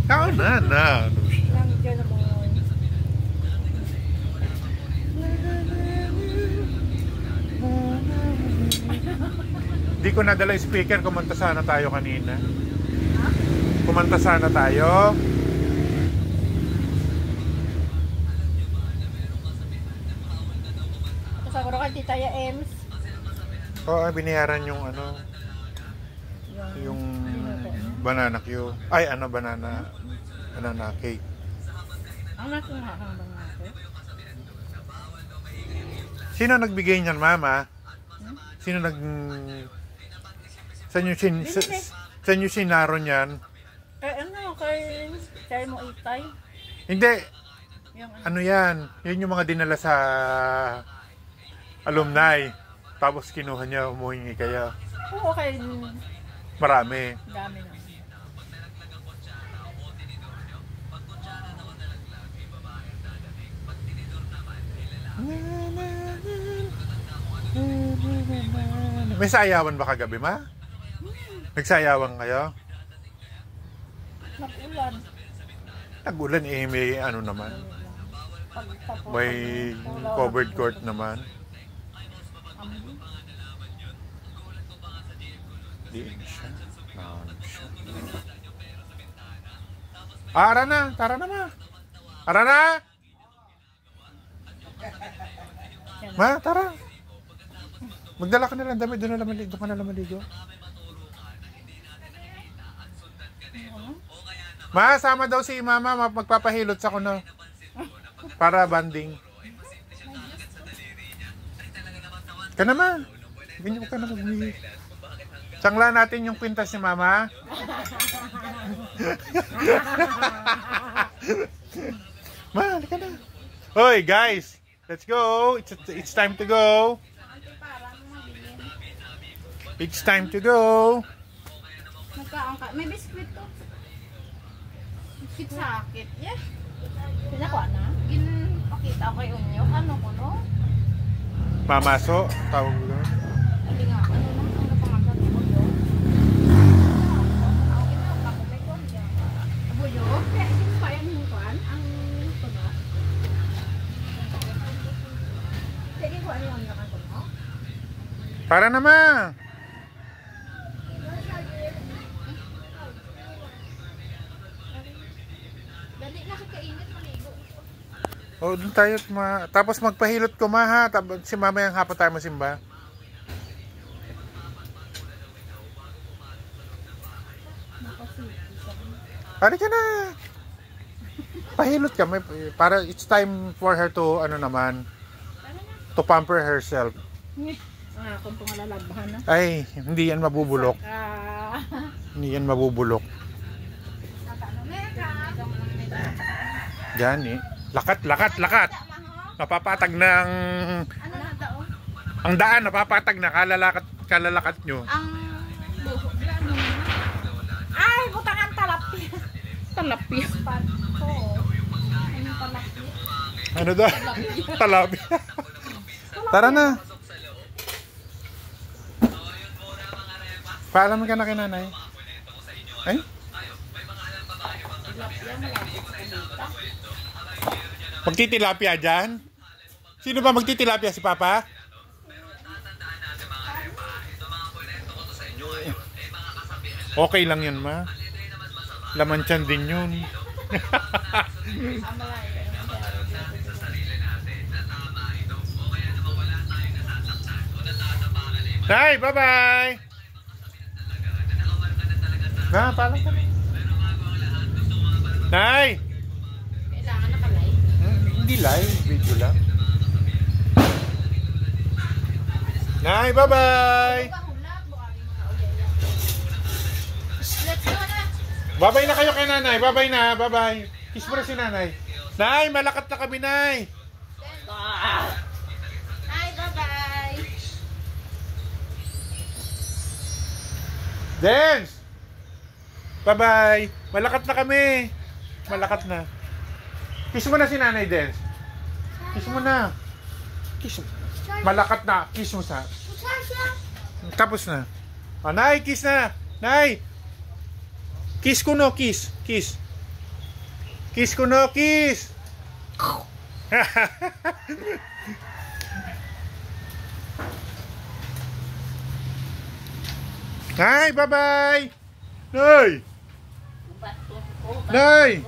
Ikaw na. Ano siya? Nandiyan na mo. Di ko nadala yung speaker. Kumanta sana tayo kanina. Kumanta sana tayo. Siguro kay Tita Ya Ems. Oo, binayaran yung ano, yung banana Q. Ay, ano, banana cake. Ang nakuha kang bangako. Sino nagbigay niyan, mama? Sino Saan nyo sinaro niyan? Kay ano, kay mo itay. Hindi. Yung ano. Ano yan? Yun yung mga dinala sa alumni. Tapos kinuha niya, umuhingi kayo. Oo, kay Marami. dami na. May sayawan ba kagabi, ma? Nagsayawan kayo? Nag-ulan. Nag-ulan eh, may ano naman. May covered court naman. Diin siya. Ara na, tara na, ma. Ara na. Ma, tara. Magdala ka na lang damit, doon ka na lang maligo. Ma, sama daw si mama, magpapahilot sa kuno. Para banding. Ka naman. Ganyan ka na mag-uwi. Sangla natin yung kwintas ni mama. Ma, halika na. Hoy, guys. Let's go. It's time to go. It's time to go. May biskwit to. Biskwit sakit. Yeah. Pinakuha na? Pakita ko yung unyo. Ano ko, no? Mamaso, tawag ko doon. Hindi nga. Ano pangalan ko yun? Ang ginagawa ko may kondya. Abuyo? Kaya hindi pa yan yung kwan? Ang tuno? Sige ko ano yung nakan ko, no? Para naman. Dali na kakainit maligo. O, doon tayo. Tapos magpahilot ko, ma, ha? Si mama yung hapon tayo masimba. Pari ka na. Pahilot ka. Para it's time for her to, ano naman, to pamper herself. Kung pangalalabhan na. Ay, hindi yan mabubulok. Hindi yan mabubulok. Yan eh. Lakat. Napapatag ng... Ano na daw? Ang daan, napapatag na. Kalalakat nyo. Ang buho. Ay, butangan talapia. Talapia. Oo. Ano talapia? Ano daw? Talabi. Tara na. Paalam ka na kay nanay. Ay? Magtitilapia dyan? Sino ba magtitilapia? Si Papa? Okay lang yun, ma. Laman tiyan din yun. Nay, bye-bye! Na, paalam ka na. Nay! Kailangan naka-live? Hindi live, video lang. Nay, bye-bye! Let's go na! Bye-bye na kayo kay nanay. Bye-bye na, bye-bye. Kiss mo na si nanay. Nay, malakat na kami, nay. Hi, bye-bye! Dance! Bye-bye. Malakat na kami. Malakat na. Kiss mo na si nanay, Dance. Kiss mo na. Kiss mo. Malakat na. Kiss mo sa... Tapos na. Oh, nay, kiss na. Nay! Kiss ko no, kiss. Kiss. Kiss ko no, kiss. Hi, bye-bye. Nay. Nay.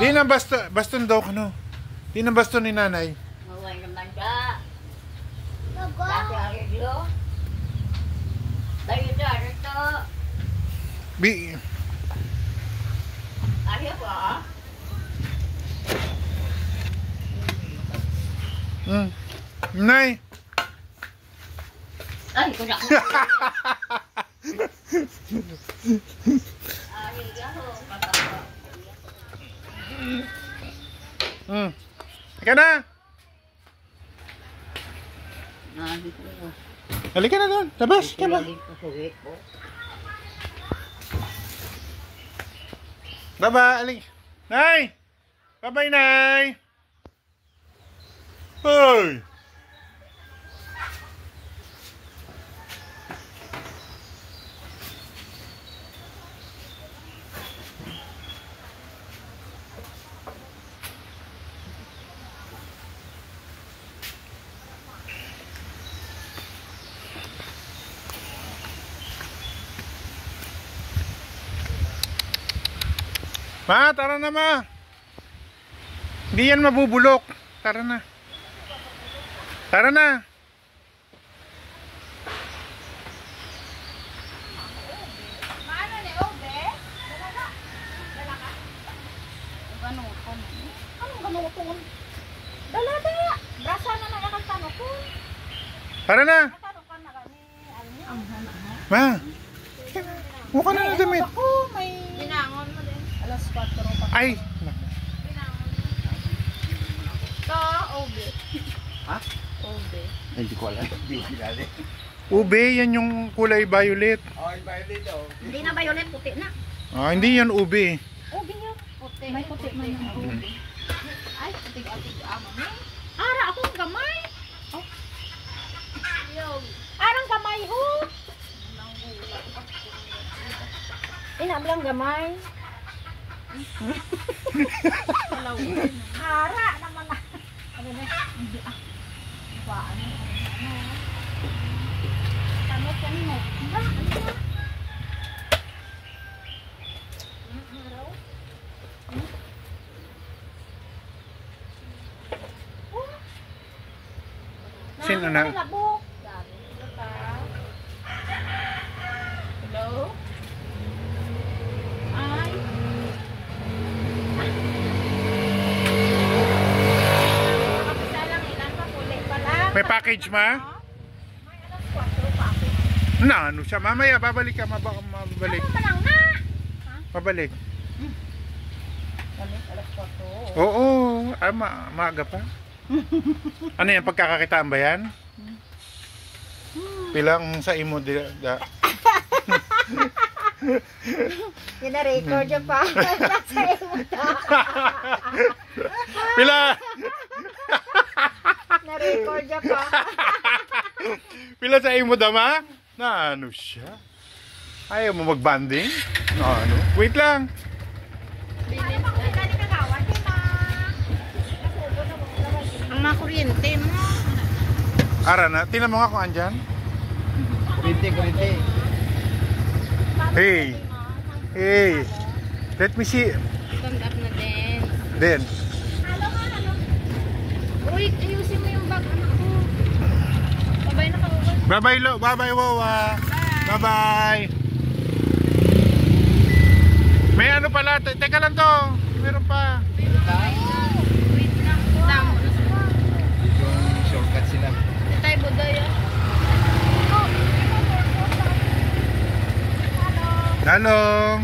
Di na baston daw ka no. Di na baston ni nanay. Bi. Nay. Ay, ko na. Ika na. Halika na doon. Labas. Ika ba? Baba, alik. Nay! Bye-bye, Nay! Hoy! Ma, tara na ma. Hindi yan mabubulok. Tara na. Tara na. Maano ni Obe? Dalaga. Dalaga. Ganuton. Anong ganuton? Dalaga. Brasa na nang tanokon. Tara na. Tanokon na gani. Ano? Ma. Mukha na ng damit. Ako may dinangon mo din. Alas 4 pa. Ay. To, Obe. Ha? Obe. Hindi ko alam. Hindi ko alam. Ube, yan yung kulay violet. Oh, yung violet oh. Hindi na violet, puti na. Ah, hindi yan ube. Obe yun. Puti. May puti man yung Obe. Ay, puti-puti amo mo. Ara, akong gamay. Oh. Arang gamay ho. Inablang gamay. Ara naman na. Ano na? Hindi ah. Baan mo. Tanot ka mo. Ba? Sino na? Hello? Ay. Kapisa lang ilan pa puli pa lang. May package ma? May alas 4 package. Na, ano siya? Mamaya, babalik ka. Mabalik. Ano pa lang na? Babalik. Alas 4. Oo. Ah, maaga pa. Ano yan? Pagkakakitaan ba yan? Pilang sa imo da. Gina-record niya pa. Sa imo na. Pila! Na-record niya pa. Pila sa imo dama? Na ano siya? Ayaw mo mag-banding? No, ano? Wait lang. Ano pa kung gani kagawan? Ang mga kuryente mo. Ara na. Tingnan mo nga kung andyan. Kurente. Hey. Hey. Let me see. Stand up na din. Then. Halo nga, halo. Uy, ayusin mo yung bag, anak ko. Babay na kawawal. Bye-bye, Lo. Bye-bye, Wawa. Bye-bye. May ano pala. Teka lang to. Meron pa. Wait lang po. Tamo na sa bag. Yung shortcut sila. Tay, budaya. Halo.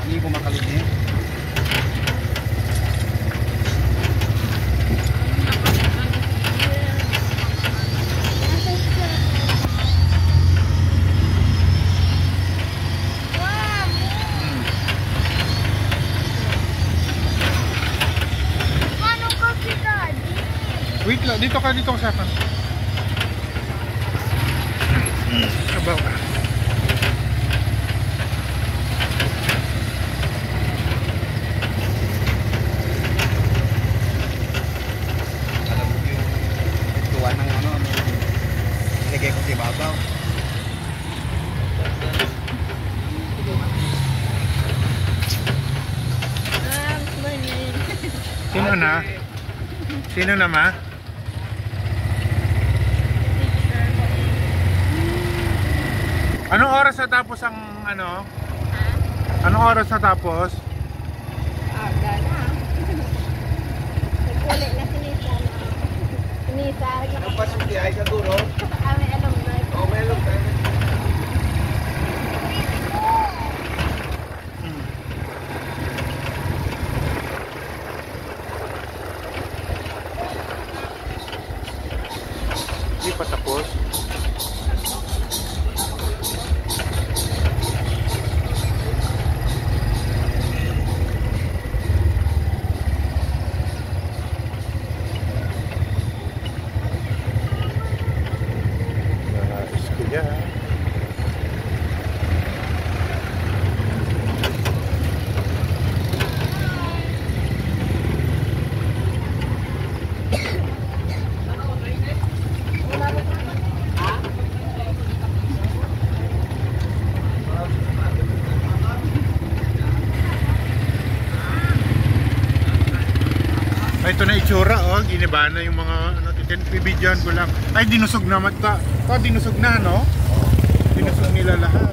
Hindi ko makalimutan. Ano ka si Daddy? Wait lang, dito ka sa akin. Sabaw ka. Alam mo yung tuwa ng ano, nilagay ko sa ibabaw. Sino na? Sino na ma? Anong oras natapos ang ano? Anong oras natapos? Aga na. Nagkulit na sinisa na. Sinisa. Ang pasok ay siguro. Kami alam na. Oh, meron tayo. Hindi pa tapos. Nais ko yan. Ay, ito na itsura, oh. Giniba na yung mga ano, bibidyohan ko lang. Ay, dinusog na mata. Dinusog na, no? Dinusog nila lahat.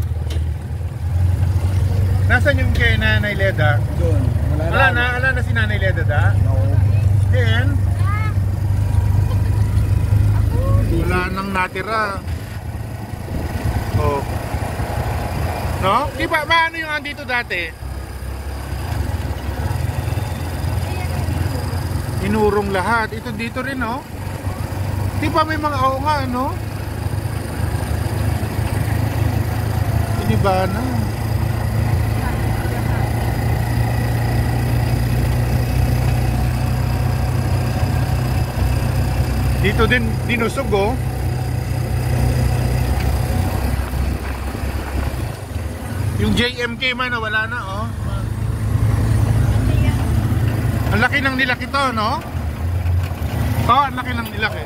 Nasaan yung kay Nanay Leda? Doon. Ala na si Nanay Leda da? No. Then, wala nang natira. Oh. No? Di ba, paano yung andito dati? Inurong lahat. Ito dito rin, no? Di ba may mga oo nga, no? Iniba na. Dito din dinusog, oh. Yung JMK man, wala na, oh. Ang laki ng nilaki to, no? Ang laki ng nilaki.